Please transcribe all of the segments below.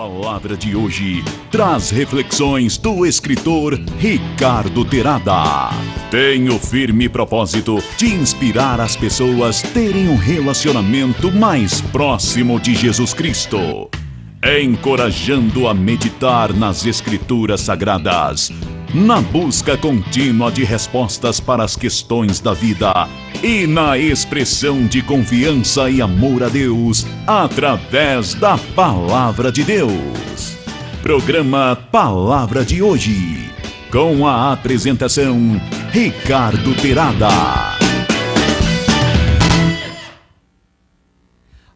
A palavra de hoje traz reflexões do escritor Ricardo Terada. Tem o firme propósito de inspirar as pessoas a terem um relacionamento mais próximo de Jesus Cristo, encorajando a meditar nas Escrituras Sagradas, na busca contínua de respostas para as questões da vida e na expressão de confiança e amor a Deus através da Palavra de Deus. Programa Palavra de hoje, com a apresentação Ricardo Terada.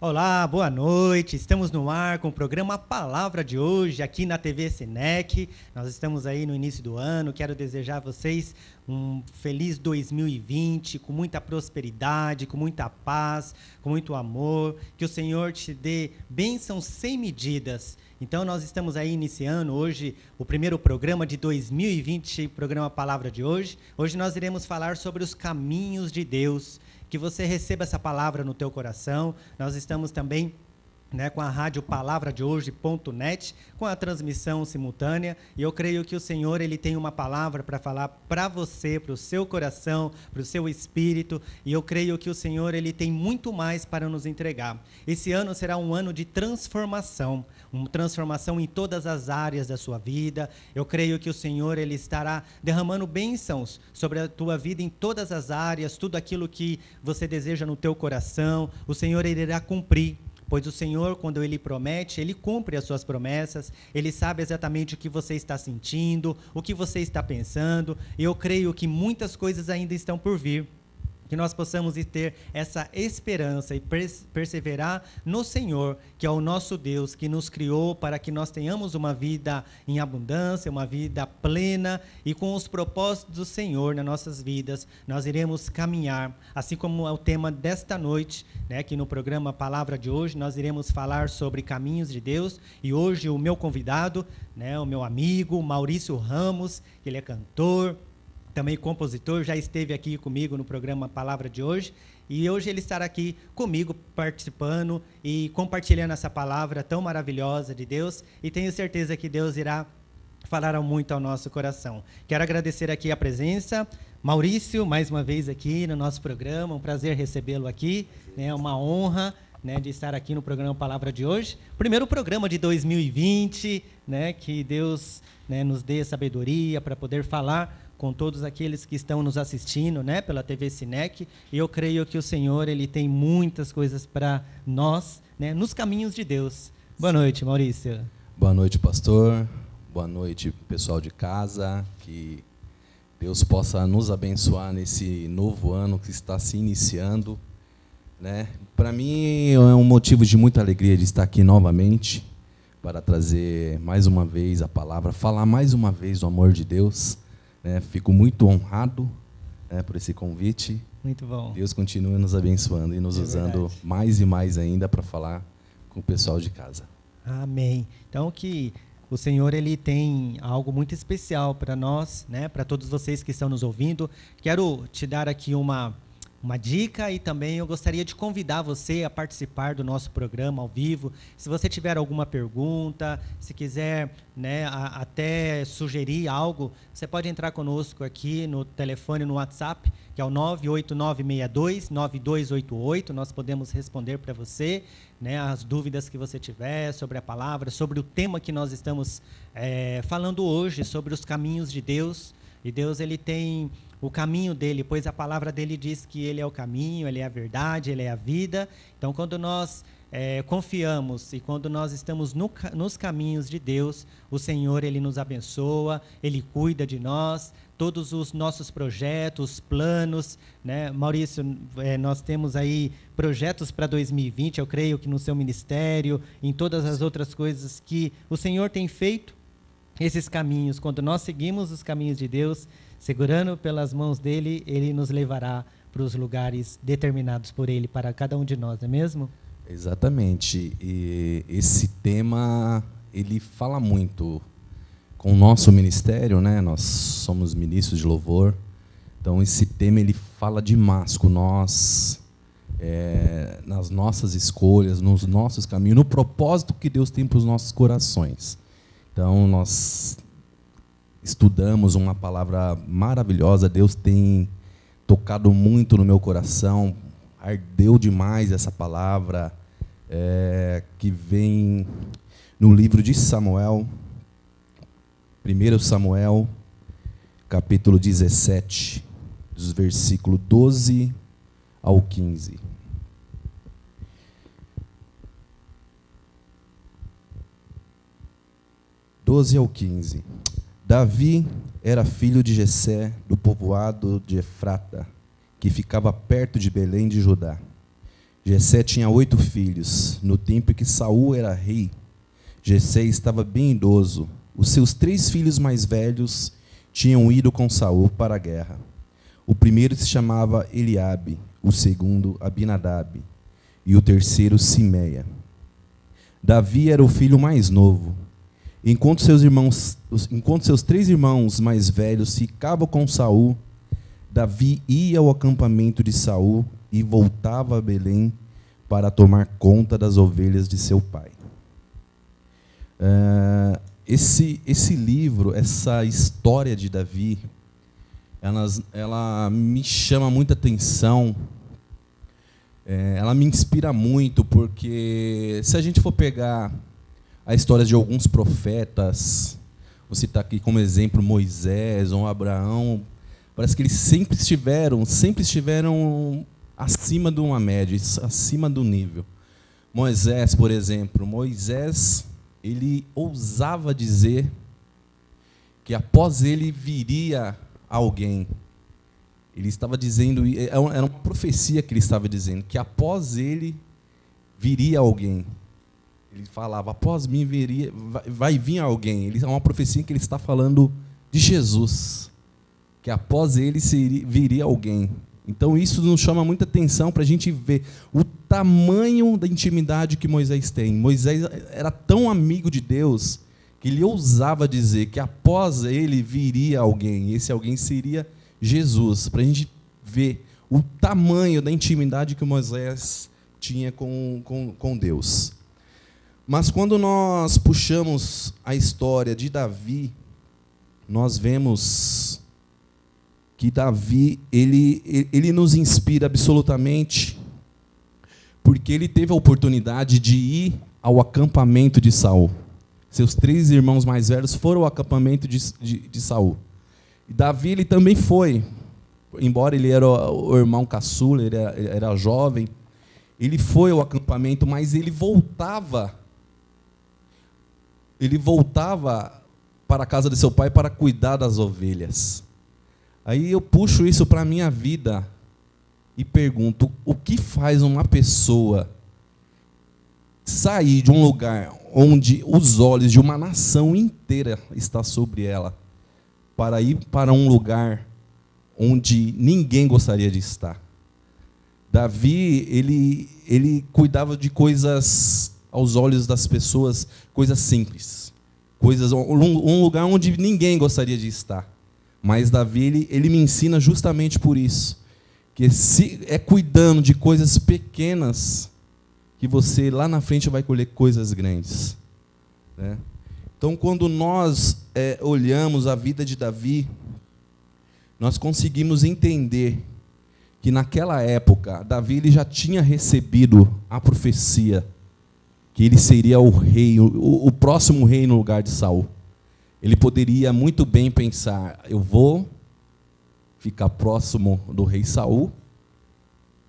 Olá, boa noite. Estamos no ar com o programa Palavra de hoje, aqui na TV Senec. Nós estamos aí no início do ano. Quero desejar a vocês um feliz 2020, com muita prosperidade, com muita paz, com muito amor. Que o Senhor te dê bênçãos sem medidas. Então, nós estamos aí iniciando hoje o primeiro programa de 2020, programa Palavra de hoje. Hoje nós iremos falar sobre os caminhos de Deus. Que você receba essa palavra no teu coração. Nós estamos também com a rádio palavradehoje.net, com a transmissão simultânea, e eu creio que o Senhor ele tem uma palavra para falar para você, para o seu coração, para o seu espírito, e eu creio que o Senhor ele tem muito mais para nos entregar. Esse ano será um ano de transformação, uma transformação em todas as áreas da sua vida. Eu creio que o Senhor ele estará derramando bênçãos sobre a tua vida em todas as áreas, tudo aquilo que você deseja no teu coração, o Senhor ele irá cumprir. Pois o Senhor, quando Ele promete, Ele cumpre as suas promessas, Ele sabe exatamente o que você está sentindo, o que você está pensando, e eu creio que muitas coisas ainda estão por vir. Que nós possamos ter essa esperança e perseverar no Senhor, que é o nosso Deus, que nos criou para que nós tenhamos uma vida em abundância, uma vida plena, e com os propósitos do Senhor nas nossas vidas, nós iremos caminhar, assim como é o tema desta noite, aqui no programa Palavra de hoje, nós iremos falar sobre caminhos de Deus, e hoje o meu convidado, o meu amigo Maurício Ramos, que ele é cantor, também compositor, já esteve aqui comigo no programa Palavra de hoje, e hoje ele estará aqui comigo participando e compartilhando essa palavra tão maravilhosa de Deus, e tenho certeza que Deus irá falar muito ao nosso coração. Quero agradecer aqui a presença, Maurício, mais uma vez aqui no nosso programa, um prazer recebê-lo aqui, uma honra de estar aqui no programa Palavra de hoje, primeiro programa de 2020, que Deus nos dê sabedoria para poder falar com todos aqueles que estão nos assistindo, pela TV Senec, e eu creio que o Senhor ele tem muitas coisas para nós, nos caminhos de Deus. Boa noite, Maurício. Boa noite, pastor. Boa noite, pessoal de casa. Que Deus possa nos abençoar nesse novo ano que está se iniciando. Para mim é um motivo de muita alegria de estar aqui novamente para trazer mais uma vez a palavra, falar mais uma vez do amor de Deus. Fico muito honrado por esse convite. Muito bom. Deus continue nos abençoando e nos usando mais e mais ainda para falar com o pessoal de casa. Amém. Então que o Senhor ele tem algo muito especial para nós, para todos vocês que estão nos ouvindo. Quero te dar aqui uma dica, e também eu gostaria de convidar você a participar do nosso programa ao vivo. Se você tiver alguma pergunta, se quiser até sugerir algo, você pode entrar conosco aqui no telefone, no WhatsApp, que é o 98962-9288. Nós podemos responder para você as dúvidas que você tiver sobre a palavra, sobre o tema que nós estamos falando hoje, sobre os caminhos de Deus. E Deus ele tem o caminho dele, pois a palavra dele diz que ele é o caminho, ele é a verdade, ele é a vida. Então, quando nós confiamos e quando nós estamos nos caminhos de Deus, o Senhor ele nos abençoa, ele cuida de nós, todos os nossos projetos, planos, Maurício, nós temos aí projetos para 2020, eu creio que no seu ministério, em todas as outras coisas que o Senhor tem feito, esses caminhos, quando nós seguimos os caminhos de Deus, segurando pelas mãos dele, ele nos levará para os lugares determinados por ele, para cada um de nós, não é mesmo? Exatamente. E esse tema, ele fala muito com o nosso ministério, Nós somos ministros de louvor, então esse tema ele fala demais com nós, nas nossas escolhas, nos nossos caminhos, no propósito que Deus tem para os nossos corações. Então, nós estudamos uma palavra maravilhosa, Deus tem tocado muito no meu coração, ardeu demais essa palavra, que vem no livro de Samuel, 1 Samuel, capítulo 17, dos versículos 12 ao 15. Davi era filho de Jessé, do povoado de Efrata, que ficava perto de Belém de Judá. Jessé tinha 8 filhos. No tempo em que Saul era rei, Jessé estava bem idoso. Os seus 3 filhos mais velhos tinham ido com Saul para a guerra. O primeiro se chamava Eliabe, o segundo Abinadab, e o terceiro Simeia. Davi era o filho mais novo. Enquanto seus 3 irmãos mais velhos ficavam com Saul, Davi ia ao acampamento de Saul e voltava a Belém para tomar conta das ovelhas de seu pai. Esse livro, essa história de Davi, ela me chama muita atenção, ela me inspira muito, porque se a gente for pegar a história de alguns profetas, vou citar aqui como exemplo Moisés ou Abraão, parece que eles sempre estiveram acima de uma média, acima do nível. Moisés, por exemplo, ele ousava dizer que após ele viria alguém. Ele estava dizendo, era uma profecia que ele estava dizendo, que após ele viria alguém. Ele falava, após mim vai vir alguém. É uma profecia que ele está falando de Jesus, que após ele viria alguém. Então isso nos chama muita atenção para a gente ver o tamanho da intimidade que Moisés tem. Moisés era tão amigo de Deus que ele ousava dizer que após ele viria alguém. Esse alguém seria Jesus, para a gente ver o tamanho da intimidade que Moisés tinha com Deus. Mas quando nós puxamos a história de Davi, nós vemos que Davi, ele nos inspira absolutamente, porque ele teve a oportunidade de ir ao acampamento de Saul. Seus 3 irmãos mais velhos foram ao acampamento de Saul. E Davi, ele também foi, embora ele era o irmão caçula, ele era jovem, ele foi ao acampamento, mas ele voltava para a casa de seu pai para cuidar das ovelhas. Aí eu puxo isso para a minha vida e pergunto, o que faz uma pessoa sair de um lugar onde os olhos de uma nação inteira estão sobre ela, para ir para um lugar onde ninguém gostaria de estar? Davi, ele cuidava de coisas aos olhos das pessoas, coisas simples, um lugar onde ninguém gostaria de estar. Mas Davi, ele me ensina justamente por isso, que se é cuidando de coisas pequenas que você lá na frente vai colher coisas grandes, né? Então, quando nós olhamos a vida de Davi, nós conseguimos entender que naquela época Davi ele já tinha recebido a profecia que ele seria o rei, o próximo rei no lugar de Saul. Ele poderia muito bem pensar, eu vou ficar próximo do rei Saul,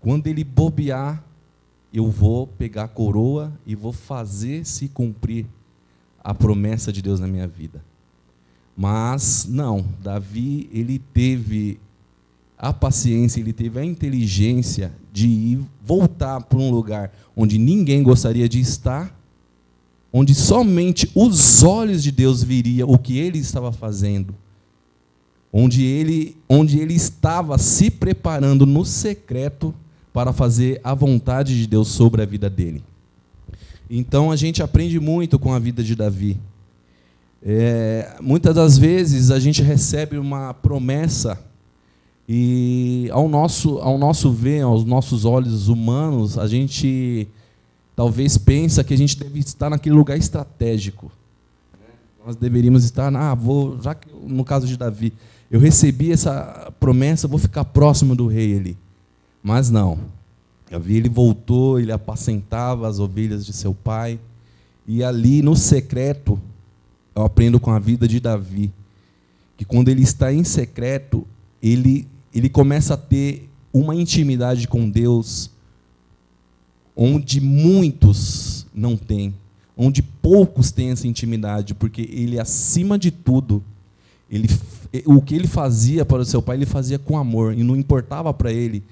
quando ele bobear, eu vou pegar a coroa e vou fazer se cumprir a promessa de Deus na minha vida. Mas não, Davi, ele teve a paciência, ele teve a inteligência de ir voltar para um lugar onde ninguém gostaria de estar, onde somente os olhos de Deus viriam o que ele estava fazendo, onde ele estava se preparando no secreto para fazer a vontade de Deus sobre a vida dele. Então a gente aprende muito com a vida de Davi. Muitas das vezes a gente recebe uma promessa E ao nosso ver, aos nossos olhos humanos, a gente talvez pensa que a gente deve estar naquele lugar estratégico. Nós deveríamos estar, já que no caso de Davi, eu recebi essa promessa, vou ficar próximo do rei ali. Mas não. Davi, ele voltou, ele apacentava as ovelhas de seu pai. E ali no secreto, eu aprendo com a vida de Davi, que quando ele está em secreto, ele começa a ter uma intimidade com Deus onde muitos não têm, onde poucos têm essa intimidade, porque ele, acima de tudo, o que ele fazia para o seu pai, ele fazia com amor, e não importava para ele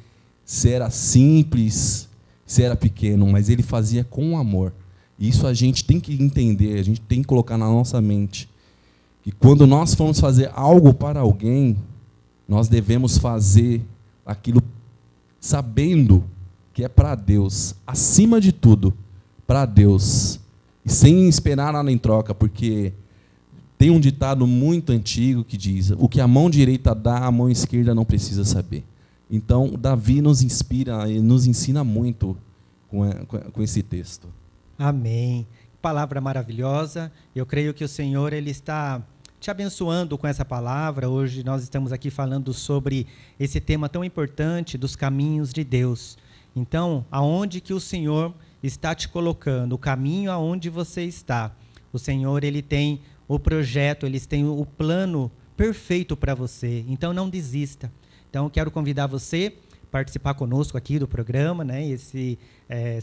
se era simples, se era pequeno, mas ele fazia com amor. Isso a gente tem que entender, a gente tem que colocar na nossa mente, que quando nós formos fazer algo para alguém, nós devemos fazer aquilo sabendo que é para Deus, acima de tudo, para Deus, e sem esperar nada em troca, porque tem um ditado muito antigo que diz: o que a mão direita dá, a mão esquerda não precisa saber. Então, Davi nos inspira e nos ensina muito com esse texto. Amém. Palavra maravilhosa. Eu creio que o Senhor ele está te abençoando com essa palavra. Hoje nós estamos aqui falando sobre esse tema tão importante dos caminhos de Deus. Então, aonde que o Senhor está te colocando, o caminho aonde você está. O Senhor ele tem o projeto, ele tem o plano perfeito para você. Então, não desista. Então, quero convidar você a participar conosco aqui do programa, né? Se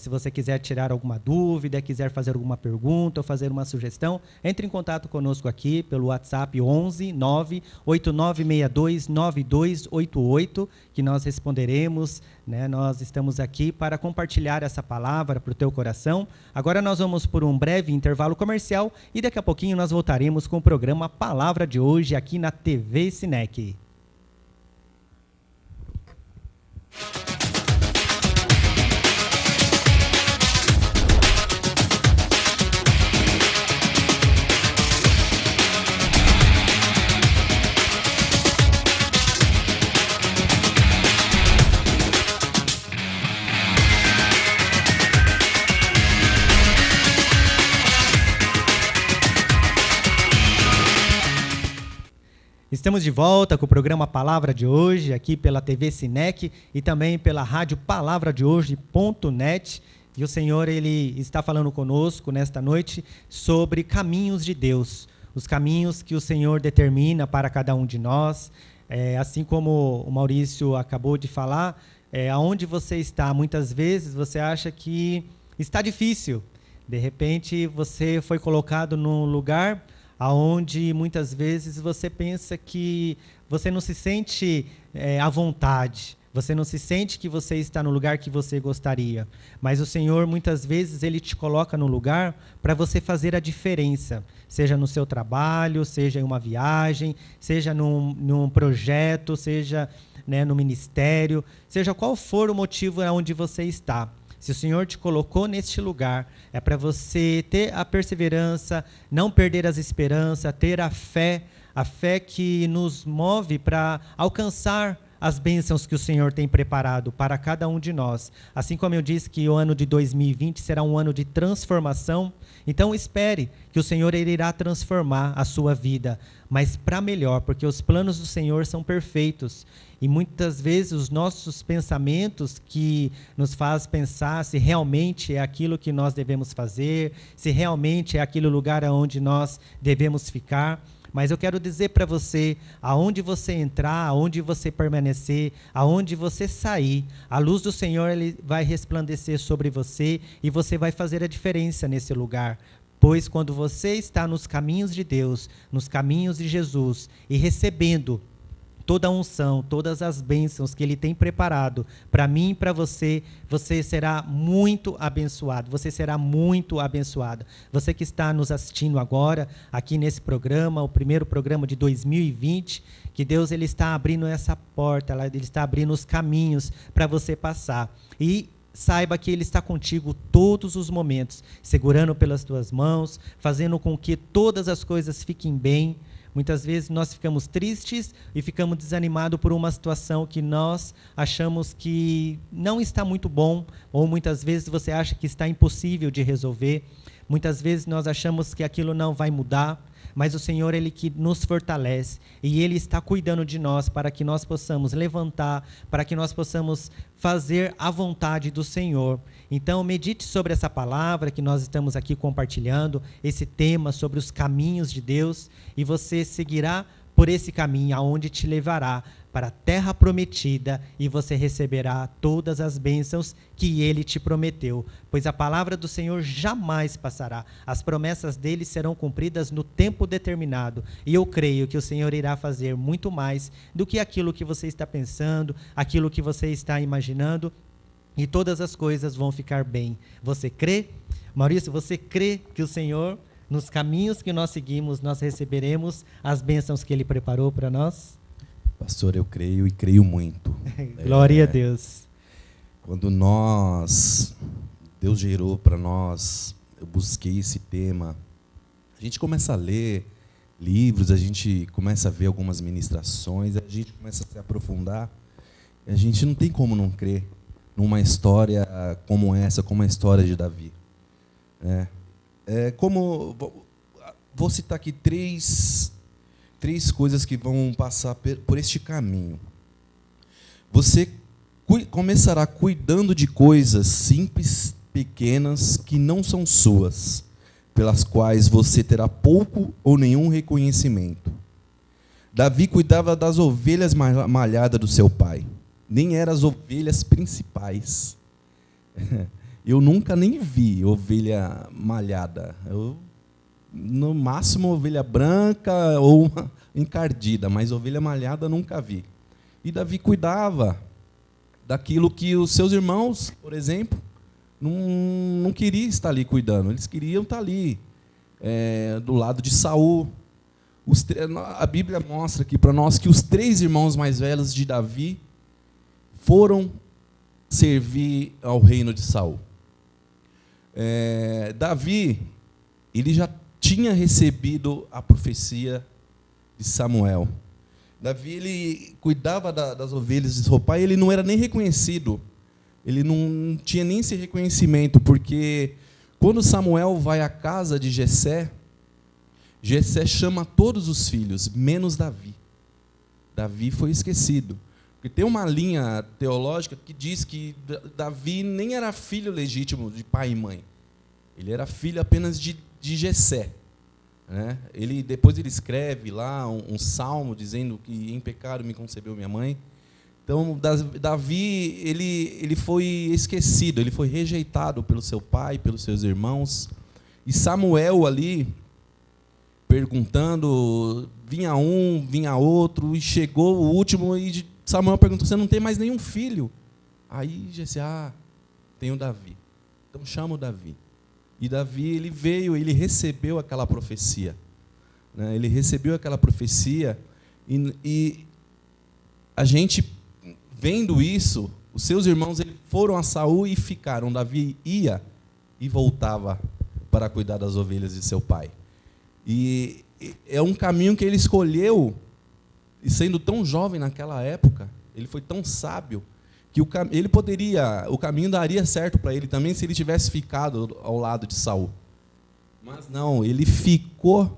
você quiser tirar alguma dúvida, quiser fazer alguma pergunta ou fazer uma sugestão, entre em contato conosco aqui pelo WhatsApp 11 98962 9288, que nós responderemos, né? Nós estamos aqui para compartilhar essa palavra para o teu coração. Agora nós vamos por um breve intervalo comercial e daqui a pouquinho nós voltaremos com o programa Palavra de Hoje aqui na TV Sinec. Estamos de volta com o programa Palavra de Hoje, aqui pela TV Sinec e também pela rádio palavradehoje.net. E o Senhor ele está falando conosco nesta noite sobre caminhos de Deus, os caminhos que o Senhor determina para cada um de nós. Assim como o Maurício acabou de falar, aonde você está, muitas vezes você acha que está difícil. De repente você foi colocado num lugar aonde muitas vezes você pensa que você não se sente à vontade, você não se sente que você está no lugar que você gostaria. Mas o Senhor, muitas vezes, Ele te coloca no lugar para você fazer a diferença, seja no seu trabalho, seja em uma viagem, seja num projeto, seja, né, no ministério, seja qual for o motivo onde você está. Se o Senhor te colocou neste lugar, é para você ter a perseverança, não perder as esperanças, ter a fé que nos move para alcançar as bênçãos que o Senhor tem preparado para cada um de nós. Assim como eu disse que o ano de 2020 será um ano de transformação, então espere que o Senhor irá transformar a sua vida, mas para melhor, porque os planos do Senhor são perfeitos. E muitas vezes os nossos pensamentos que nos faz pensar se realmente é aquilo que nós devemos fazer, se realmente é aquele lugar onde nós devemos ficar. Mas eu quero dizer para você, aonde você entrar, aonde você permanecer, aonde você sair, a luz do Senhor ele vai resplandecer sobre você e você vai fazer a diferença nesse lugar. Pois quando você está nos caminhos de Deus, nos caminhos de Jesus e recebendo toda a unção, todas as bênçãos que Ele tem preparado para mim e para você, você será muito abençoado, você será muito abençoada. Você que está nos assistindo agora, aqui nesse programa, o primeiro programa de 2020, que Deus ele está abrindo essa porta, Ele está abrindo os caminhos para você passar. E saiba que Ele está contigo todos os momentos, segurando pelas tuas mãos, fazendo com que todas as coisas fiquem bem, Muitas vezes nós ficamos tristes e ficamos desanimados por uma situação que nós achamos que não está muito bom, ou muitas vezes você acha que está impossível de resolver. Muitas vezes nós achamos que aquilo não vai mudar, mas o Senhor, Ele que nos fortalece, e Ele está cuidando de nós para que nós possamos levantar, para que nós possamos fazer a vontade do Senhor. Então, medite sobre essa palavra que nós estamos aqui compartilhando, esse tema sobre os caminhos de Deus, e você seguirá por esse caminho, aonde te levará para a terra prometida, e você receberá todas as bênçãos que Ele te prometeu, pois a palavra do Senhor jamais passará, as promessas dele serão cumpridas no tempo determinado, e eu creio que o Senhor irá fazer muito mais do que aquilo que você está pensando, aquilo que você está imaginando, e todas as coisas vão ficar bem. Você crê? Maurício, você crê que o Senhor, nos caminhos que nós seguimos, nós receberemos as bênçãos que Ele preparou para nós? Pastor, eu creio e creio muito. Glória a Deus. Quando Deus gerou para nós, eu busquei esse tema, a gente começa a ler livros, a gente começa a ver algumas ministrações, a gente começa a se aprofundar, e a gente não tem como não crer numa história como essa, como a história de Davi. Vou citar aqui três coisas que vão passar por este caminho. Você começará cuidando de coisas simples, pequenas, que não são suas, pelas quais você terá pouco ou nenhum reconhecimento. Davi cuidava das ovelhas malhadas do seu pai, nem eram as ovelhas principais. Eu nunca nem vi ovelha malhada. No máximo ovelha branca ou encardida, mas ovelha malhada nunca vi. E Davi cuidava daquilo que os seus irmãos, por exemplo, não queriam estar ali cuidando. Eles queriam estar ali, do lado de Saul. A Bíblia mostra aqui para nós que os 3 irmãos mais velhos de Davi foram servir ao reino de Saul. Davi, ele já tinha recebido a profecia de Samuel. Davi, ele cuidava das ovelhas de seu pai, ele não era nem reconhecido, ele não tinha nem esse reconhecimento, porque quando Samuel vai à casa de Jessé, Jessé chama todos os filhos, menos Davi. Davi foi esquecido. Porque tem uma linha teológica que diz que Davi nem era filho legítimo de pai e mãe. Ele era filho apenas de Jessé. Depois ele escreve lá um salmo dizendo que em pecado me concebeu minha mãe. Então, Davi, ele foi esquecido, ele foi rejeitado pelo seu pai, pelos seus irmãos. E Samuel ali, perguntando, vinha um, vinha outro, e chegou o último, e Samuel perguntou, você não tem mais nenhum filho? Aí Jessé, tenho Davi. Então chama o Davi. E Davi, ele veio, ele recebeu aquela profecia. Ele recebeu aquela profecia e a gente, vendo isso, os seus irmãos foram a Saul e ficaram. Davi ia e voltava para cuidar das ovelhas de seu pai. E é um caminho que ele escolheu, e sendo tão jovem naquela época, ele foi tão sábio, que o caminho daria certo para ele também se ele tivesse ficado ao lado de Saul. Mas não, ele ficou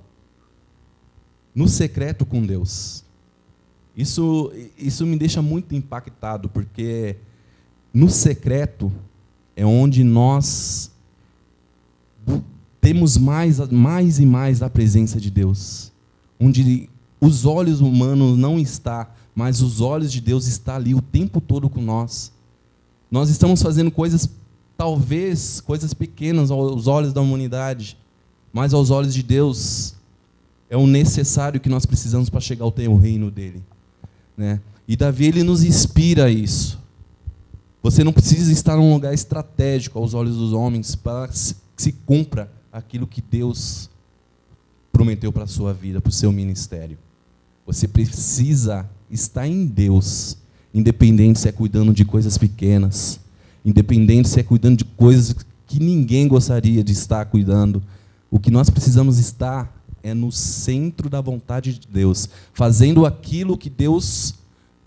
no secreto com Deus. Isso me deixa muito impactado, porque no secreto é onde nós temos mais e mais da presença de Deus, onde os olhos humanos não estão, mas os olhos de Deus estão ali o tempo todo com nós. Nós estamos fazendo coisas, talvez, coisas pequenas aos olhos da humanidade, mas aos olhos de Deus é o necessário que nós precisamos para chegar ao reino dele. E Davi, ele nos inspira a isso. Você não precisa estar num lugar estratégico aos olhos dos homens para que se cumpra aquilo que Deus prometeu para a sua vida, para o seu ministério. Você precisa estar em Deus, independente se é cuidando de coisas pequenas, independente se é cuidando de coisas que ninguém gostaria de estar cuidando. O que nós precisamos estar é no centro da vontade de Deus, fazendo aquilo que Deus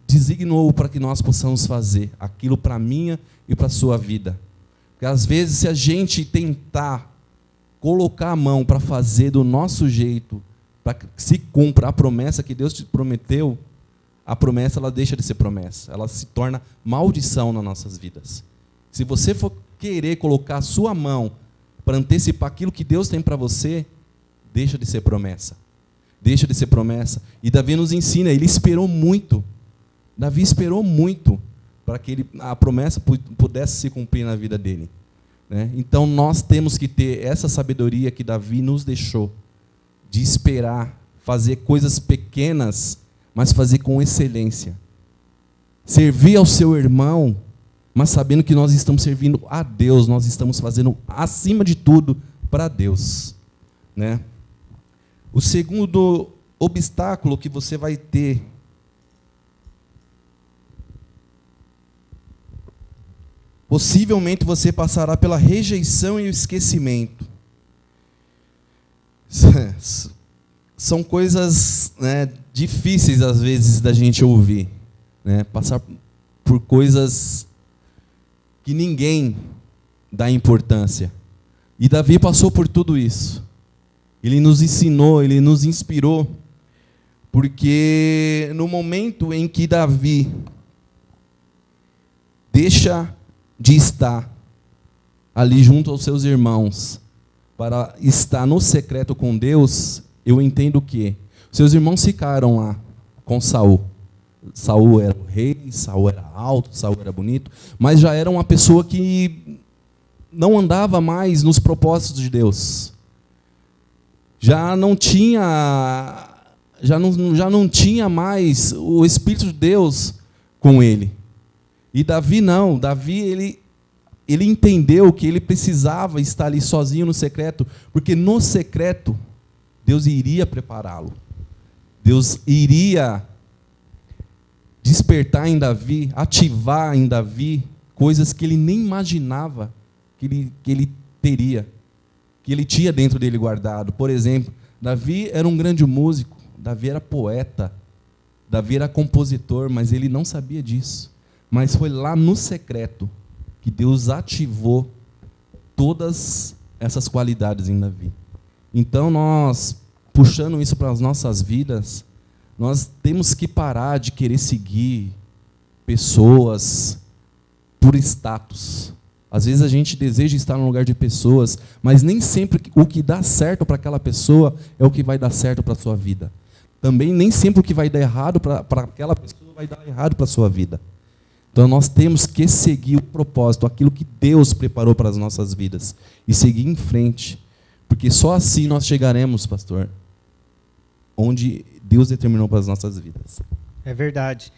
designou para que nós possamos fazer, aquilo para a minha e para a sua vida. Porque às vezes, se a gente tentar colocar a mão para fazer do nosso jeito, para que se cumpra a promessa que Deus te prometeu, a promessa ela deixa de ser promessa, ela se torna maldição nas nossas vidas. Se você for querer colocar a sua mão para antecipar aquilo que Deus tem para você, deixa de ser promessa. Deixa de ser promessa. E Davi nos ensina, ele esperou muito. Davi esperou muito para que a promessa pudesse se cumprir na vida dele. Né? Então nós temos que ter essa sabedoria que Davi nos deixou, de esperar, fazer coisas pequenas, mas fazer com excelência. Servir ao seu irmão, mas sabendo que nós estamos servindo a Deus, nós estamos fazendo, acima de tudo, para Deus. Né? O segundo obstáculo que você vai ter, possivelmente você passará pela rejeição e o esquecimento. São coisas, né, difíceis, às vezes, da gente ouvir. Né? Passar por coisas que ninguém dá importância. E Davi passou por tudo isso. Ele nos ensinou, ele nos inspirou, porque no momento em que Davi deixa de estar ali junto aos seus irmãos para estar no secreto com Deus, eu entendo que seus irmãos ficaram lá com Saul. Saul era o rei, Saul era alto, Saul era bonito, mas já era uma pessoa que não andava mais nos propósitos de Deus. Já não tinha mais o Espírito de Deus com ele. E Davi não, Davi ele entendeu que ele precisava estar ali sozinho no secreto, porque no secreto Deus iria prepará-lo. Deus iria despertar em Davi, ativar em Davi coisas que ele nem imaginava que ele teria, que ele tinha dentro dele guardado. Por exemplo, Davi era um grande músico, Davi era poeta, Davi era compositor, mas ele não sabia disso. Mas foi lá no secreto que Deus ativou todas essas qualidades em Davi. Então nós, puxando isso para as nossas vidas, nós temos que parar de querer seguir pessoas por status. Às vezes a gente deseja estar no lugar de pessoas, mas nem sempre o que dá certo para aquela pessoa é o que vai dar certo para a sua vida. Também nem sempre o que vai dar errado para aquela pessoa vai dar errado para a sua vida. Então nós temos que seguir o propósito, aquilo que Deus preparou para as nossas vidas, e seguir em frente, porque só assim nós chegaremos, pastor, onde Deus determinou para as nossas vidas. É verdade.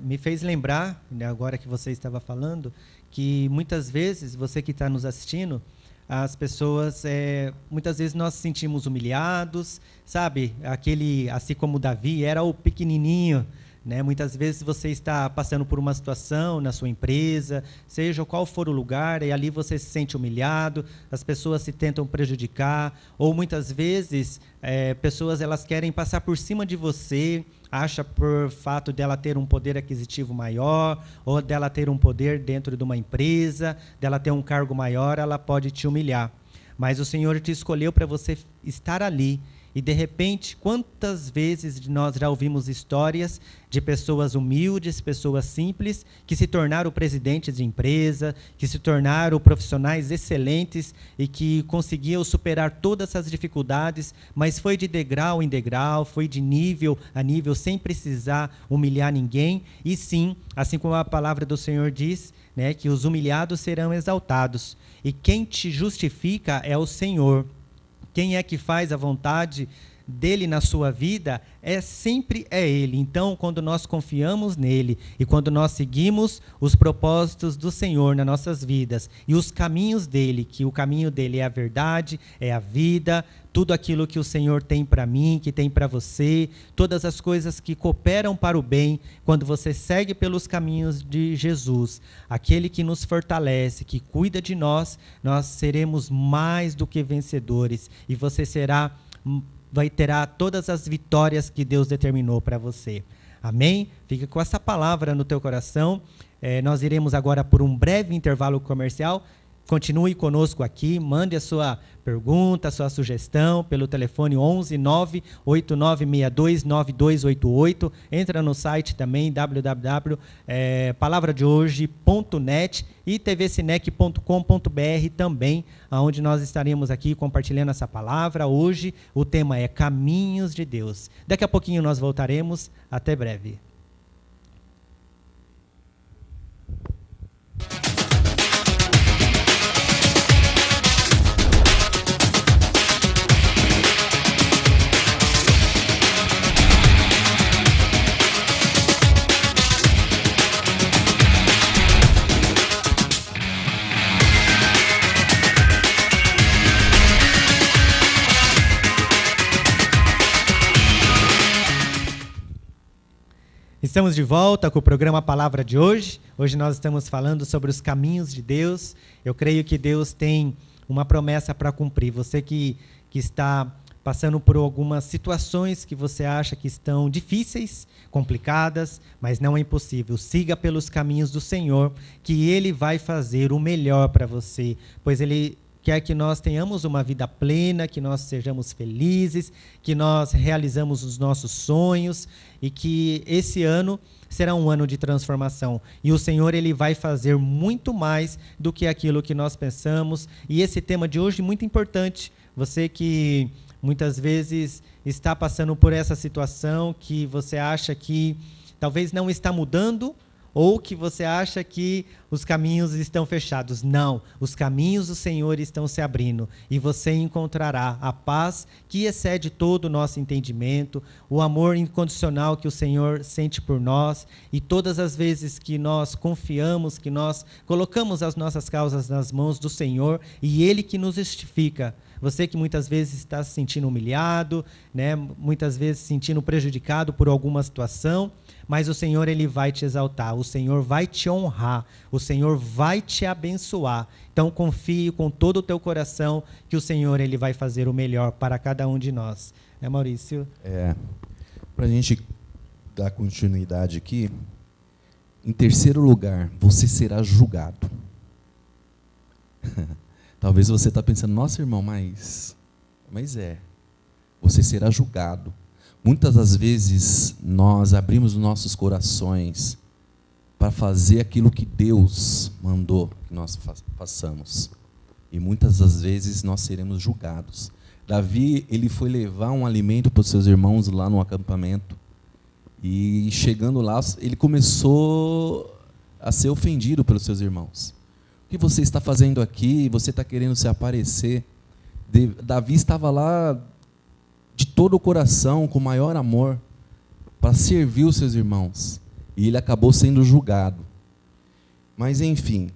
Me fez lembrar, né, agora que você estava falando, que muitas vezes, você que está nos assistindo, as pessoas, muitas vezes nós nos sentimos humilhados, sabe? Assim como Davi, era o pequenininho, né? Muitas vezes você está passando por uma situação na sua empresa, seja qual for o lugar, e ali você se sente humilhado, as pessoas se tentam prejudicar, ou muitas vezes pessoas elas querem passar por cima de você, acha por fato dela ter um poder aquisitivo maior, ou dela ter um poder dentro de uma empresa, dela ter um cargo maior, ela pode te humilhar. Mas o Senhor te escolheu para você estar ali. E, de repente, quantas vezes nós já ouvimos histórias de pessoas humildes, pessoas simples, que se tornaram presidentes de empresa, que se tornaram profissionais excelentes e que conseguiam superar todas essas dificuldades, mas foi de degrau em degrau, foi de nível a nível, sem precisar humilhar ninguém. E sim, assim como a palavra do Senhor diz, né, que os humilhados serão exaltados. E quem te justifica é o Senhor. Quem é que faz a vontade dele na sua vida sempre é ele. Então, quando nós confiamos nele e quando nós seguimos os propósitos do Senhor nas nossas vidas e os caminhos dele, que o caminho dele é a verdade, é a vida, tudo aquilo que o Senhor tem para mim, que tem para você, todas as coisas que cooperam para o bem, quando você segue pelos caminhos de Jesus, aquele que nos fortalece, que cuida de nós, nós seremos mais do que vencedores, e você será terá todas as vitórias que Deus determinou para você. Amém? Fica com essa palavra no teu coração. Nós iremos agora por um breve intervalo comercial. Continue conosco aqui, mande a sua pergunta, a sua sugestão pelo telefone 11 98962 9288. Entra no site também, www.palavradehoje.net e tvcinec.com.br também, onde nós estaremos aqui compartilhando essa palavra. Hoje o tema é Caminhos de Deus. Daqui a pouquinho nós voltaremos. Até breve. Estamos de volta com o programa Palavra de Hoje. Hoje nós estamos falando sobre os caminhos de Deus. Eu creio que Deus tem uma promessa para cumprir. Você que está passando por algumas situações que você acha que estão difíceis, complicadas, mas não é impossível. Siga pelos caminhos do Senhor, que Ele vai fazer o melhor para você, pois Ele quer que nós tenhamos uma vida plena, que nós sejamos felizes, que nós realizamos os nossos sonhos e que esse ano será um ano de transformação. E o Senhor, Ele vai fazer muito mais do que aquilo que nós pensamos. E esse tema de hoje é muito importante. Você que muitas vezes está passando por essa situação, que você acha que talvez não está mudando, ou que você acha que os caminhos estão fechados. Não, os caminhos do Senhor estão se abrindo e você encontrará a paz que excede todo o nosso entendimento, o amor incondicional que o Senhor sente por nós, e todas as vezes que nós confiamos, que nós colocamos as nossas causas nas mãos do Senhor e Ele que nos justifica. Você que muitas vezes está se sentindo humilhado, né? Muitas vezes se sentindo prejudicado por alguma situação, mas o Senhor, Ele vai te exaltar, o Senhor vai te honrar, o Senhor vai te abençoar. Então confie com todo o teu coração que o Senhor, Ele vai fazer o melhor para cada um de nós. Né, Maurício? Para a gente dar continuidade aqui, em terceiro lugar, você será julgado. Talvez você está pensando, nossa irmão, mas você será julgado. Muitas das vezes nós abrimos os nossos corações para fazer aquilo que Deus mandou que nós façamos. E muitas das vezes nós seremos julgados. Davi, ele foi levar um alimento para os seus irmãos lá no acampamento. E chegando lá, ele começou a ser ofendido pelos seus irmãos. O que você está fazendo aqui? Você está querendo se aparecer? Davi estava lá de todo o coração, com maior amor, para servir os seus irmãos. E ele acabou sendo julgado. Mas, enfim.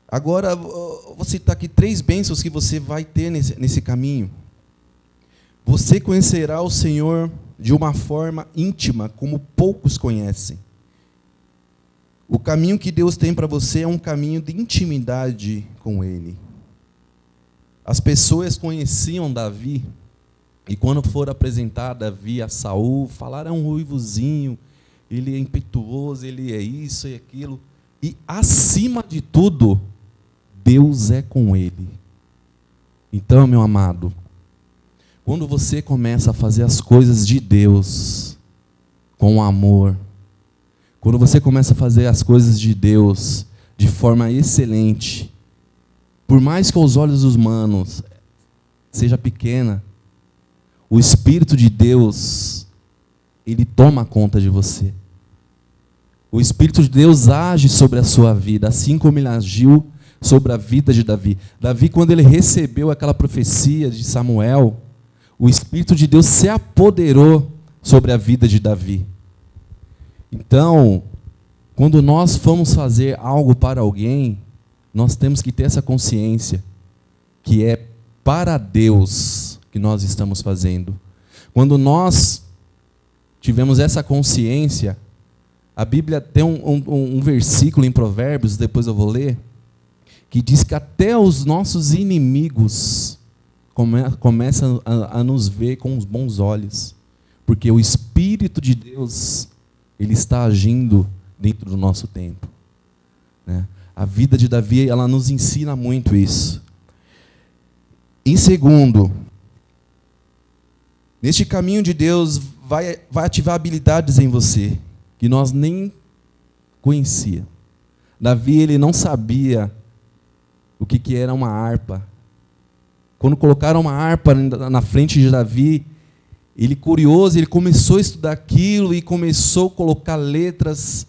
Agora, vou citar aqui 3 bênçãos que você vai ter nesse caminho. Você conhecerá o Senhor de uma forma íntima, como poucos conhecem. O caminho que Deus tem para você é um caminho de intimidade com Ele. As pessoas conheciam Davi, e quando foram apresentar Davi a Saul, falaram, é um ruivozinho, ele é impetuoso, ele é isso e aquilo. E, acima de tudo, Deus é com ele. Então, meu amado, quando você começa a fazer as coisas de Deus com amor, quando você começa a fazer as coisas de Deus de forma excelente, por mais que aos olhos dos humanos seja pequena, o Espírito de Deus, ele toma conta de você. O Espírito de Deus age sobre a sua vida, assim como ele agiu sobre a vida de Davi. Davi, quando ele recebeu aquela profecia de Samuel, o Espírito de Deus se apoderou sobre a vida de Davi. Então, quando nós formos fazer algo para alguém, nós temos que ter essa consciência que é para Deus que nós estamos fazendo. Quando nós tivemos essa consciência, a Bíblia tem um versículo em Provérbios, depois eu vou ler, que diz que até os nossos inimigos começa a nos ver com os bons olhos. Porque o Espírito de Deus, ele está agindo dentro do nosso tempo, né? A vida de Davi, ela nos ensina muito isso. Em segundo, neste caminho de Deus vai ativar habilidades em você que nós nem conhecia. Davi, ele não sabia o que era uma harpa. Quando colocaram uma harpa na frente de Davi, ele curioso, ele começou a estudar aquilo e começou a colocar letras,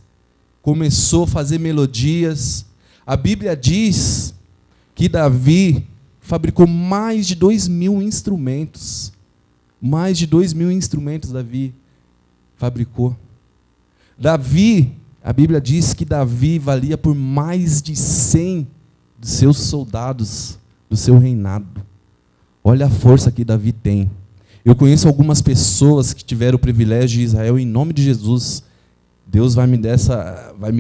começou a fazer melodias. A Bíblia diz que Davi fabricou mais de 2.000 instrumentos. Mais de 2.000 instrumentos Davi fabricou. Davi, a Bíblia diz que Davi valia por mais de 100 dos seus soldados do seu reinado. Olha a força que Davi tem. Eu conheço algumas pessoas que tiveram o privilégio de Israel, em nome de Jesus. Deus vai me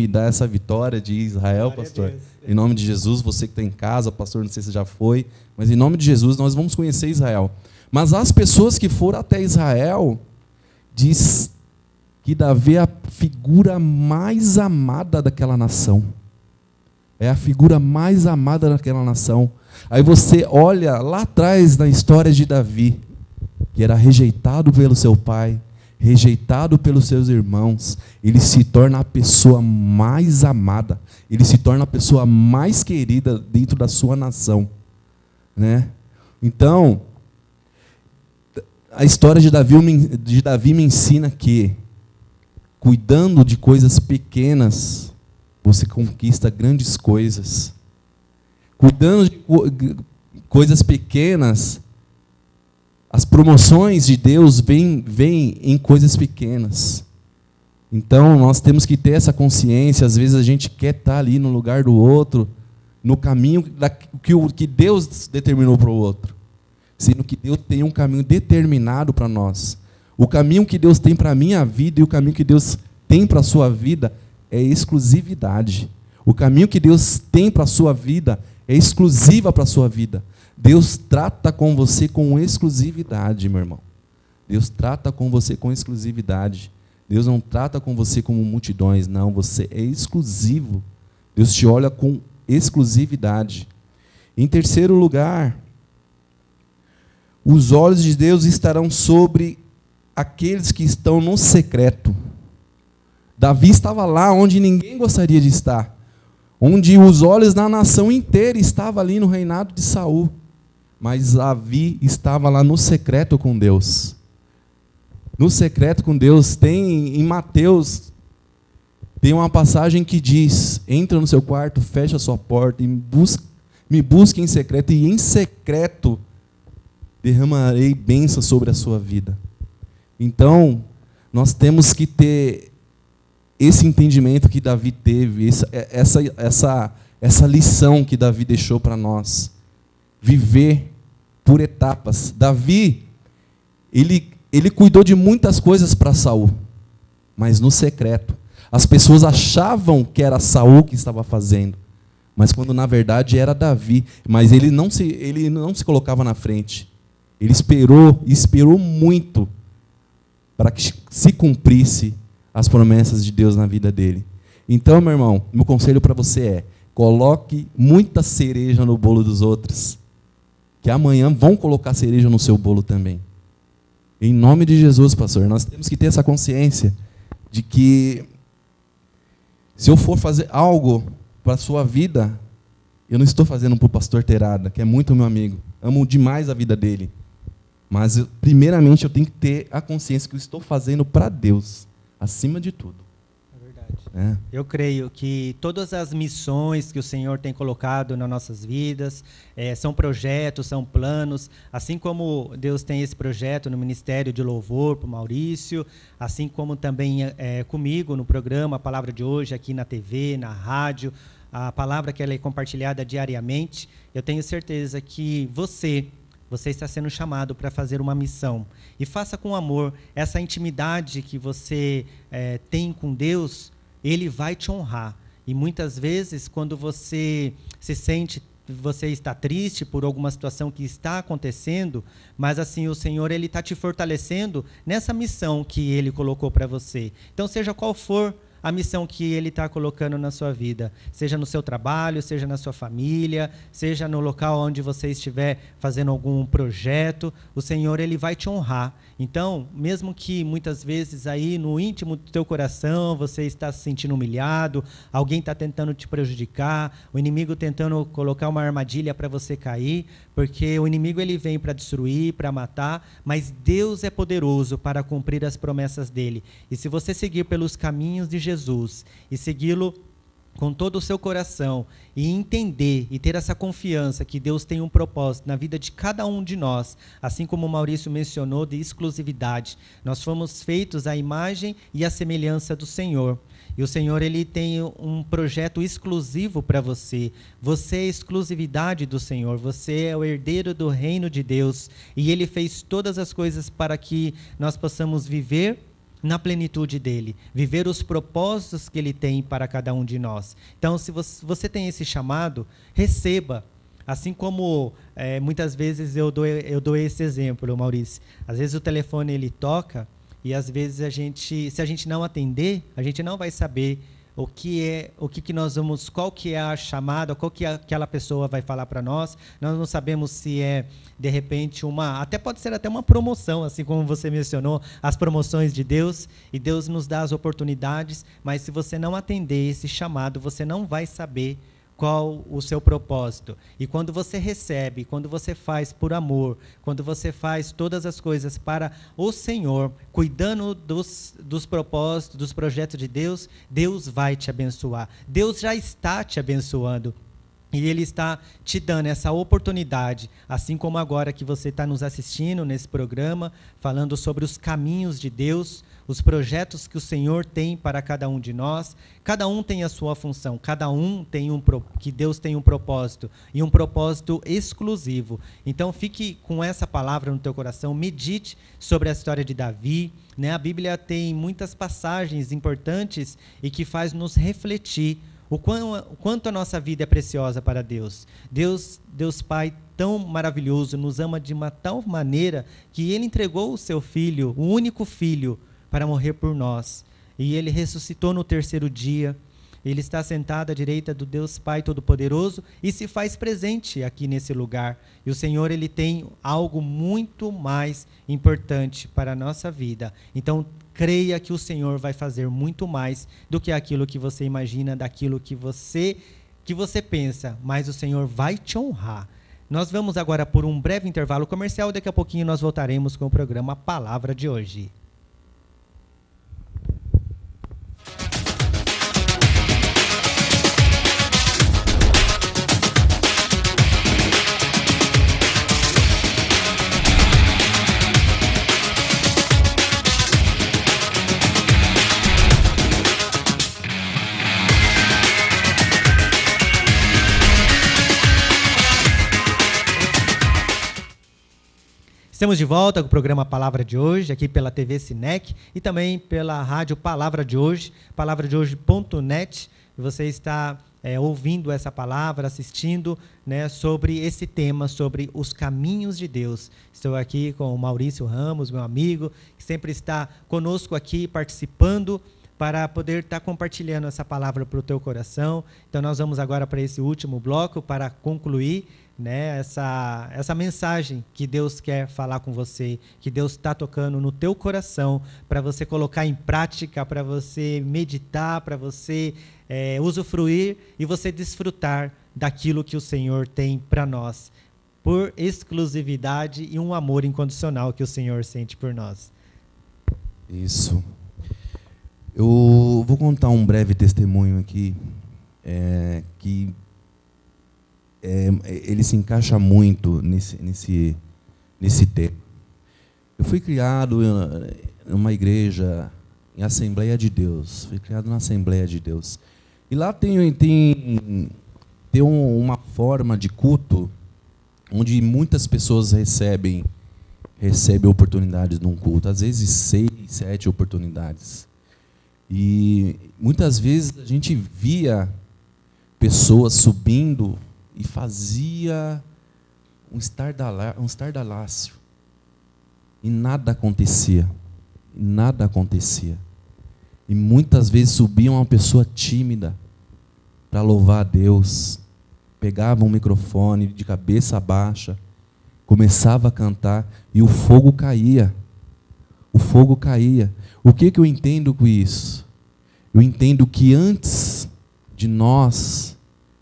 dar essa vitória de Israel, glória pastor. Em nome de Jesus, você que está em casa, pastor, não sei se já foi, mas em nome de Jesus nós vamos conhecer Israel. Mas as pessoas que foram até Israel, diz que Davi é a figura mais amada daquela nação. É a figura mais amada daquela nação. Aí você olha lá atrás na história de Davi, que era rejeitado pelo seu pai, rejeitado pelos seus irmãos, ele se torna a pessoa mais amada, ele se torna a pessoa mais querida dentro da sua nação, né? Então, a história de Davi me ensina que, cuidando de coisas pequenas, você conquista grandes coisas. Cuidando de coisas pequenas, as promoções de Deus vêm em coisas pequenas. Então, nós temos que ter essa consciência. Às vezes a gente quer estar ali no lugar do outro, no caminho que Deus determinou para o outro. Sendo que Deus tem um caminho determinado para nós. O caminho que Deus tem para a minha vida e o caminho que Deus tem para a sua vida é exclusividade. O caminho que Deus tem para a sua vida é exclusiva para a sua vida. Deus trata com você com exclusividade, meu irmão. Deus trata com você com exclusividade. Deus não trata com você como multidões, não. Você é exclusivo. Deus te olha com exclusividade. Em terceiro lugar, os olhos de Deus estarão sobre aqueles que estão no secreto. Davi estava lá onde ninguém gostaria de estar. Onde os olhos da nação inteira estavam ali no reinado de Saul. Mas Davi estava lá no secreto com Deus. No secreto com Deus, tem em Mateus, tem uma passagem que diz: entra no seu quarto, fecha a sua porta, e me busque em secreto, e em secreto derramarei bênção sobre a sua vida. Então, nós temos que ter esse entendimento que Davi teve, essa lição que Davi deixou para nós. Viver por etapas. Davi, ele cuidou de muitas coisas para Saul, mas no secreto. As pessoas achavam que era Saul que estava fazendo, mas quando na verdade era Davi. Mas ele não se colocava na frente. Ele esperou muito para que se cumprisse as promessas de Deus na vida dele. Então, meu irmão, meu conselho para você é: coloque muita cereja no bolo dos outros, que amanhã vão colocar cereja no seu bolo também. Em nome de Jesus, pastor, nós temos que ter essa consciência de que se eu for fazer algo para a sua vida, eu não estou fazendo para o pastor Terada, que é muito meu amigo, amo demais a vida dele, mas primeiramente eu tenho que ter a consciência que eu estou fazendo para Deus, acima de tudo. É. Eu creio que todas as missões que o Senhor tem colocado nas nossas vidas, são projetos, são planos, assim como Deus tem esse projeto no Ministério de Louvor para o Maurício, assim como também comigo no programa A Palavra de Hoje, aqui na TV, na rádio, a palavra que ela é compartilhada diariamente. Eu tenho certeza que você está sendo chamado para fazer uma missão. E faça com amor. Essa intimidade que você tem com Deus, Ele vai te honrar. E muitas vezes, quando você se sente você está triste por alguma situação que está acontecendo, mas assim o Senhor ele está te fortalecendo nessa missão que Ele colocou para você. Então, seja qual for a missão que Ele está colocando na sua vida, seja no seu trabalho, seja na sua família, seja no local onde você estiver fazendo algum projeto, o Senhor ele vai te honrar. Então, mesmo que muitas vezes aí no íntimo do teu coração você está se sentindo humilhado, alguém está tentando te prejudicar, o inimigo tentando colocar uma armadilha para você cair, porque o inimigo ele vem para destruir, para matar, mas Deus é poderoso para cumprir as promessas dele. E se você seguir pelos caminhos de Jesus e segui-lo com todo o seu coração e entender e ter essa confiança que Deus tem um propósito na vida de cada um de nós, assim como o Maurício mencionou, de exclusividade. Nós fomos feitos à imagem e à semelhança do Senhor. E o Senhor ele tem um projeto exclusivo para você. Você é a exclusividade do Senhor. Você é o herdeiro do reino de Deus. E Ele fez todas as coisas para que nós possamos viver na plenitude dele, viver os propósitos que ele tem para cada um de nós. Então, se você tem esse chamado, receba. Assim como muitas vezes eu dou esse exemplo, Maurício. Às vezes o telefone ele toca e às vezes se a gente não atender, a gente não vai saber qual que é a chamada, qual que aquela pessoa vai falar para nós. Nós não sabemos se é, de repente, pode ser até uma promoção, assim como você mencionou, as promoções de Deus, e Deus nos dá as oportunidades, mas se você não atender esse chamado, você não vai saber qual o seu propósito. E quando você recebe, quando você faz por amor, quando você faz todas as coisas para o Senhor, cuidando dos propósitos, dos projetos de Deus, Deus vai te abençoar. Deus já está te abençoando. E Ele está te dando essa oportunidade, assim como agora que você está nos assistindo nesse programa, falando sobre os caminhos de Deus, os projetos que o Senhor tem para cada um de nós. Cada um tem a sua função, cada um tem que Deus tem um propósito, e um propósito exclusivo. Então fique com essa palavra no teu coração, medite sobre a história de Davi, né? A Bíblia tem muitas passagens importantes e que faz nos refletir o quanto a nossa vida é preciosa para Deus. Deus Pai tão maravilhoso, nos ama de uma tal maneira que Ele entregou o seu Filho, o único Filho, para morrer por nós. E Ele ressuscitou no terceiro dia. Ele está sentado à direita do Deus Pai Todo-Poderoso e se faz presente aqui nesse lugar. E o Senhor ele tem algo muito mais importante para a nossa vida. Então, creia que o Senhor vai fazer muito mais do que aquilo que você imagina, daquilo que você pensa, mas o Senhor vai te honrar. Nós vamos agora por um breve intervalo comercial, daqui a pouquinho nós voltaremos com o programa Palavra de Hoje. Estamos de volta com o programa Palavra de Hoje, aqui pela TV Sinec e também pela rádio Palavra de Hoje, palavradehoje.net. Você está ouvindo essa palavra, assistindo, né, sobre esse tema, sobre os caminhos de Deus. Estou aqui com o Maurício Ramos, meu amigo, que sempre está conosco aqui, participando, para poder estar compartilhando essa palavra para o teu coração. Então, nós vamos agora para esse último bloco para concluir, né, essa mensagem que Deus quer falar com você, que Deus está tocando no teu coração, para você colocar em prática, para você meditar, para você usufruir e você desfrutar daquilo que o Senhor tem para nós, por exclusividade e um amor incondicional que o Senhor sente por nós. Isso. Eu vou contar um breve testemunho aqui, que ele se encaixa muito nesse tema. Eu fui criado em uma igreja, em Assembleia de Deus. Fui criado na Assembleia de Deus. E lá tem uma forma de culto onde muitas pessoas recebem oportunidades num culto. Às vezes 6, 7 oportunidades. E muitas vezes a gente via pessoas subindo e fazia um estardalhaço. E nada acontecia. Nada acontecia. E muitas vezes subia uma pessoa tímida para louvar a Deus. Pegava um microfone de cabeça baixa, começava a cantar e o fogo caía. O fogo caía. O que eu entendo com isso? Eu entendo que antes de nós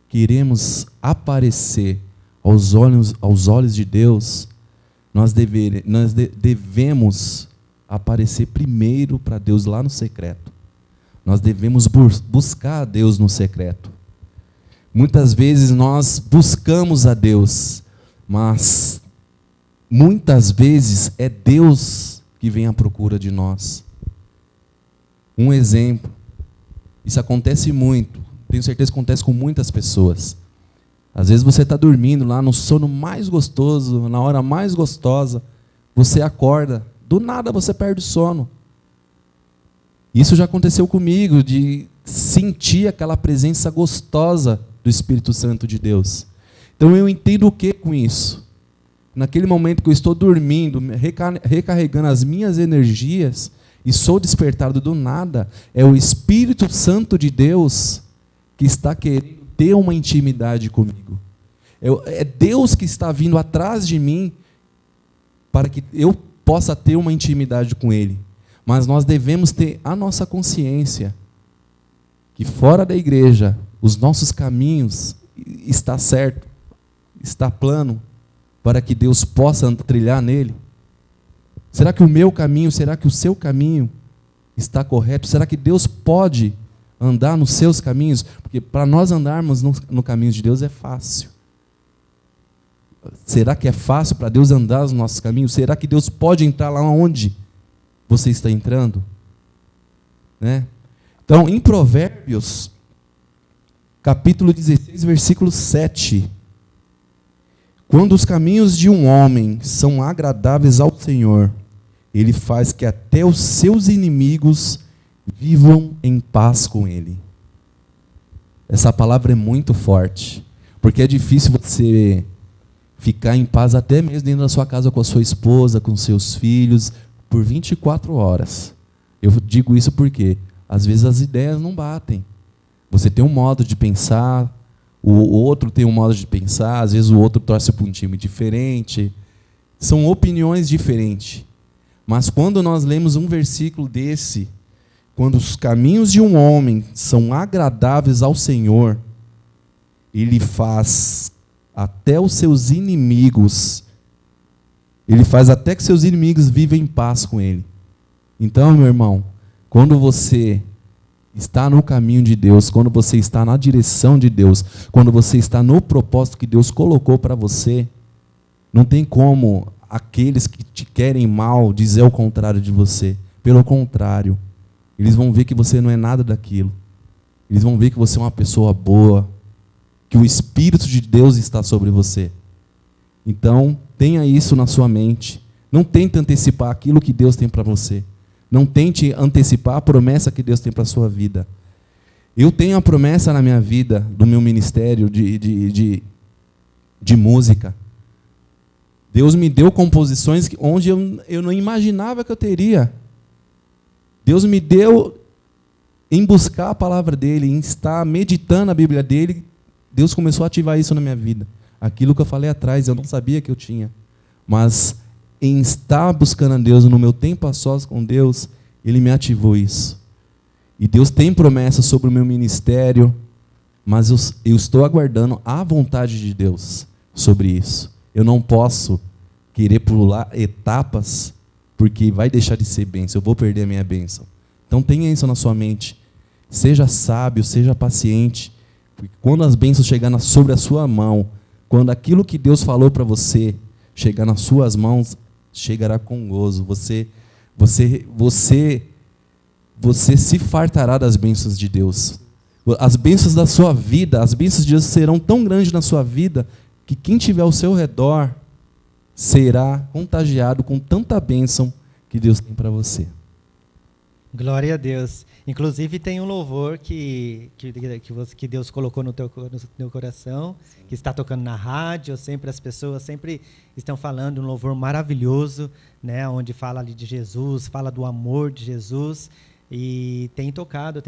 queremos aparecer aos olhos de Deus, nós devemos aparecer primeiro para Deus lá no secreto. Nós devemos buscar a Deus no secreto. Muitas vezes nós buscamos a Deus, mas muitas vezes é Deus que vem à procura de nós. Um exemplo, isso acontece muito, tenho certeza que acontece com muitas pessoas. Às vezes você está dormindo lá no sono mais gostoso, na hora mais gostosa, você acorda, do nada você perde o sono. Isso já aconteceu comigo, de sentir aquela presença gostosa do Espírito Santo de Deus. Então eu entendo o que com isso? Naquele momento que eu estou dormindo, recarregando as minhas energias, e sou despertado do nada, é o Espírito Santo de Deus que está querendo ter uma intimidade comigo. É Deus que está vindo atrás de mim para que eu possa ter uma intimidade com Ele. Mas nós devemos ter a nossa consciência que fora da igreja, os nossos caminhos está certo, está plano, para que Deus possa trilhar nele. Será que o meu caminho, será que o seu caminho está correto? Será que Deus pode andar nos seus caminhos? Porque para nós andarmos no caminho de Deus é fácil. Será que é fácil para Deus andar nos nossos caminhos? Será que Deus pode entrar lá onde você está entrando? Né? Então, em Provérbios, capítulo 16, versículo 7. Quando os caminhos de um homem são agradáveis ao Senhor, Ele faz que até os seus inimigos vivam em paz com Ele. Essa palavra é muito forte, porque é difícil você ficar em paz até mesmo dentro da sua casa com a sua esposa, com seus filhos, por 24 horas. Eu digo isso porque às vezes as ideias não batem. Você tem um modo de pensar, o outro tem um modo de pensar, às vezes o outro torce para um time diferente. São opiniões diferentes. Mas quando nós lemos um versículo desse, quando os caminhos de um homem são agradáveis ao Senhor, Ele faz até os seus inimigos, Ele faz até que seus inimigos vivem em paz com Ele. Então, meu irmão, quando você está no caminho de Deus, quando você está na direção de Deus, quando você está no propósito que Deus colocou para você, não tem como aqueles que te querem mal dizer o contrário de você. Pelo contrário, eles vão ver que você não é nada daquilo. Eles vão ver que você é uma pessoa boa, que o Espírito de Deus está sobre você. Então, tenha isso na sua mente. Não tente antecipar aquilo que Deus tem para você. Não tente antecipar a promessa que Deus tem para a sua vida. Eu tenho a promessa na minha vida, do meu ministério de música. Deus me deu composições onde eu não imaginava que eu teria. Deus me deu em buscar a palavra dEle, em estar meditando a Bíblia dEle. Deus começou a ativar isso na minha vida. Aquilo que eu falei atrás, eu não sabia que eu tinha. Mas em estar buscando a Deus, no meu tempo a sós com Deus, Ele me ativou isso. E Deus tem promessas sobre o meu ministério, mas eu estou aguardando a vontade de Deus sobre isso. Eu não posso querer pular etapas, porque vai deixar de ser bênção, eu vou perder a minha bênção. Então tenha isso na sua mente. Seja sábio, seja paciente, porque quando as bênçãos chegarem sobre a sua mão, quando aquilo que Deus falou para você chegar nas suas mãos, chegará com gozo. Você se fartará das bênçãos de Deus. As bênçãos da sua vida, as bênçãos de Deus serão tão grandes na sua vida, que quem estiver ao seu redor será contagiado com tanta bênção que Deus tem para você. Glória a Deus. Inclusive tem um louvor que Deus colocou no teu coração, sim, que está tocando na rádio, as pessoas sempre estão falando, um louvor maravilhoso, né, onde fala ali de Jesus, fala do amor de Jesus, e tem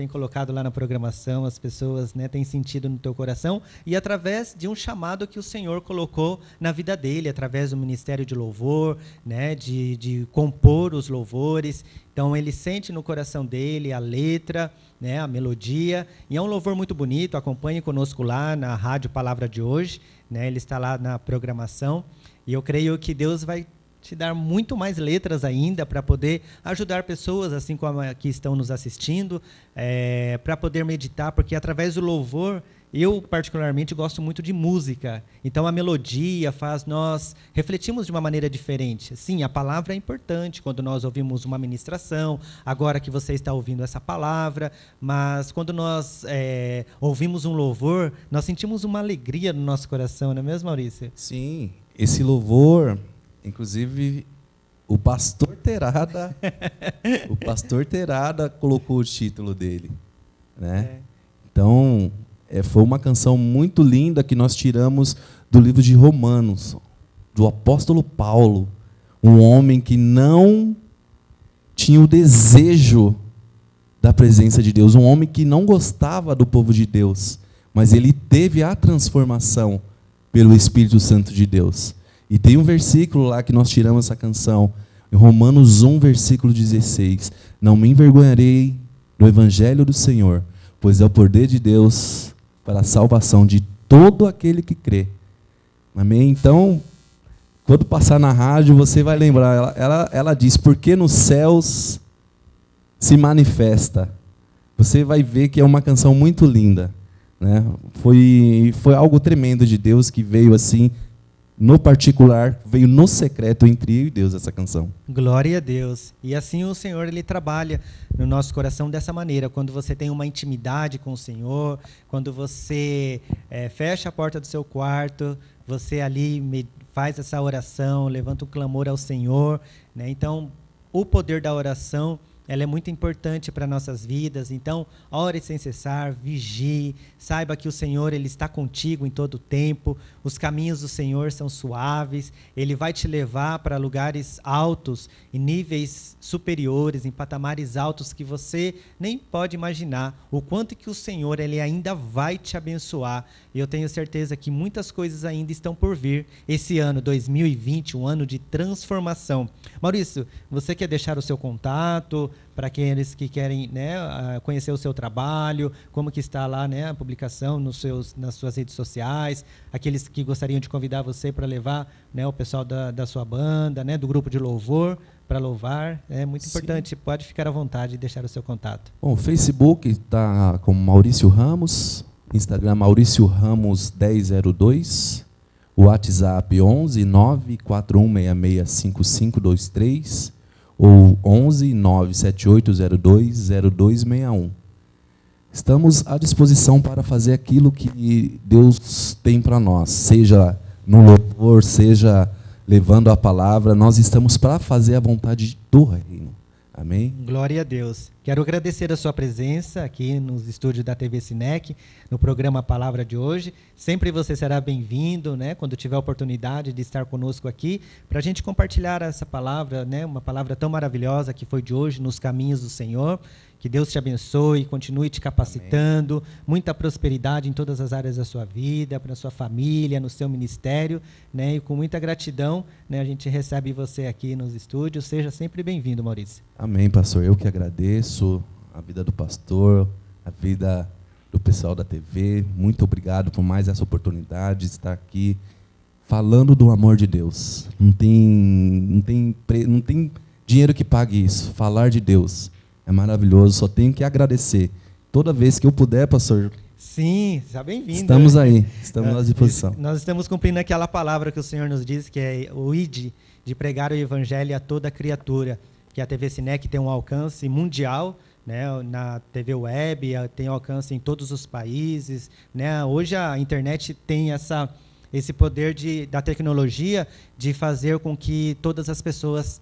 colocado lá na programação, as pessoas, né, têm sentido no teu coração, e através de um chamado que o Senhor colocou na vida dele, através do ministério de louvor, né, de compor os louvores. Então ele sente no coração dele a letra, né, a melodia, e é um louvor muito bonito. Acompanhe conosco lá na Rádio Palavra de Hoje, né, ele está lá na programação, e eu creio que Deus vai te dar muito mais letras ainda para poder ajudar pessoas, assim como que estão nos assistindo, para poder meditar, porque através do louvor, eu particularmente gosto muito de música, então a melodia faz nós refletimos de uma maneira diferente. Sim, a palavra é importante quando nós ouvimos uma ministração, agora que você está ouvindo essa palavra, mas quando nós ouvimos um louvor, nós sentimos uma alegria no nosso coração, não é mesmo, Maurício? Sim, esse louvor... Inclusive, o pastor Terada colocou o título dele, né? Então, foi uma canção muito linda que nós tiramos do livro de Romanos, do apóstolo Paulo, um homem que não tinha o desejo da presença de Deus, um homem que não gostava do povo de Deus, mas ele teve a transformação pelo Espírito Santo de Deus. E tem um versículo lá que nós tiramos essa canção, em Romanos 1, versículo 16. Não me envergonharei do evangelho do Senhor, pois é o poder de Deus para a salvação de todo aquele que crê. Amém? Então, quando passar na rádio, você vai lembrar. Ela diz, porque nos céus se manifesta. Você vai ver que é uma canção muito linda, né? Foi algo tremendo de Deus que veio assim, no particular, veio no secreto entre eu e Deus essa canção. Glória a Deus. E assim o Senhor, ele trabalha no nosso coração dessa maneira. Quando você tem uma intimidade com o Senhor, quando você fecha a porta do seu quarto, você ali faz essa oração, levanta um clamor ao Senhor, né? Então, o poder da oração, ela é muito importante para nossas vidas. Então, ore sem cessar, vigie, saiba que o Senhor, ele está contigo em todo o tempo. Os caminhos do Senhor são suaves, ele vai te levar para lugares altos, em níveis superiores, em patamares altos que você nem pode imaginar. O quanto que o Senhor, ele ainda vai te abençoar. E eu tenho certeza que muitas coisas ainda estão por vir. Esse ano, 2020, um ano de transformação. Maurício, você quer deixar o seu contato para aqueles que querem, né, conhecer o seu trabalho, como que está lá, né, a publicação nas suas redes sociais, aqueles que gostariam de convidar você para levar, né, o pessoal da sua banda, né, do grupo de louvor, para louvar, é muito importante. Sim. Pode ficar à vontade e deixar o seu contato. Bom, o Facebook está com Maurício Ramos, Instagram Maurício Ramos 1002, o WhatsApp 11 94166 5523 ou 11 97802 0261. Estamos à disposição para fazer aquilo que Deus tem para nós, seja no louvor, seja levando a palavra, nós estamos para fazer a vontade do reino. Amém? Glória a Deus. Quero agradecer a sua presença aqui nos estúdios da TV Sinec, no programa Palavra de Hoje. Sempre você será bem-vindo, né, quando tiver a oportunidade de estar conosco aqui, para a gente compartilhar essa palavra, né, uma palavra tão maravilhosa que foi de hoje, nos caminhos do Senhor. Que Deus te abençoe, continue te capacitando, amém, muita prosperidade em todas as áreas da sua vida, para a sua família, no seu ministério, né? E com muita gratidão, né, a gente recebe você aqui nos estúdios. Seja sempre bem-vindo, Maurício. Amém, pastor. Eu que agradeço a vida do pastor, a vida do pessoal da TV. Muito obrigado por mais essa oportunidade de estar aqui falando do amor de Deus. Não tem dinheiro que pague isso. Falar de Deus é maravilhoso, só tenho que agradecer. Toda vez que eu puder, pastor. Sim, seja bem-vindo. Estamos aí, estamos à disposição. Nós estamos cumprindo aquela palavra que o Senhor nos diz, que é o ID, de pregar o evangelho a toda criatura, que a TV Sinec tem um alcance mundial, né, na TV web, tem alcance em todos os países, né? Hoje a internet tem esse poder da tecnologia de fazer com que todas as pessoas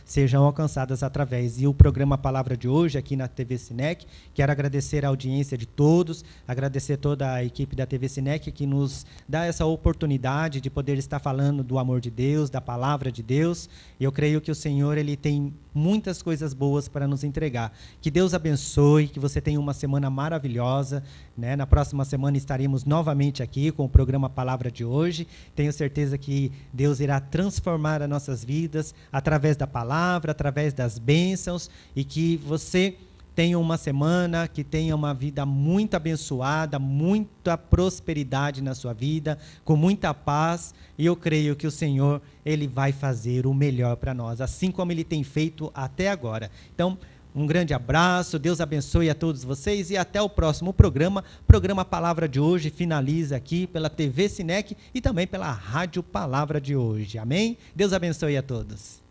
sejam alcançadas através. E o programa Palavra de hoje, aqui na TV Sinec, quero agradecer a audiência de todos, agradecer toda a equipe da TV Sinec que nos dá essa oportunidade de poder estar falando do amor de Deus, da palavra de Deus. E eu creio que o Senhor, Ele tem muitas coisas boas para nos entregar. Que Deus abençoe, que você tenha uma semana maravilhosa, né? Na próxima semana estaremos novamente aqui com o programa Palavra de hoje. Tenho certeza que Deus irá transformar as nossas vidas através da palavra, através das bênçãos, e que você tenha uma semana, que tenha uma vida muito abençoada, muita prosperidade na sua vida, com muita paz, e eu creio que o Senhor, Ele vai fazer o melhor para nós, assim como Ele tem feito até agora. Então, um grande abraço, Deus abençoe a todos vocês e até o próximo programa. Programa Palavra de hoje finaliza aqui pela TV Sinec e também pela Rádio Palavra de hoje. Amém? Deus abençoe a todos.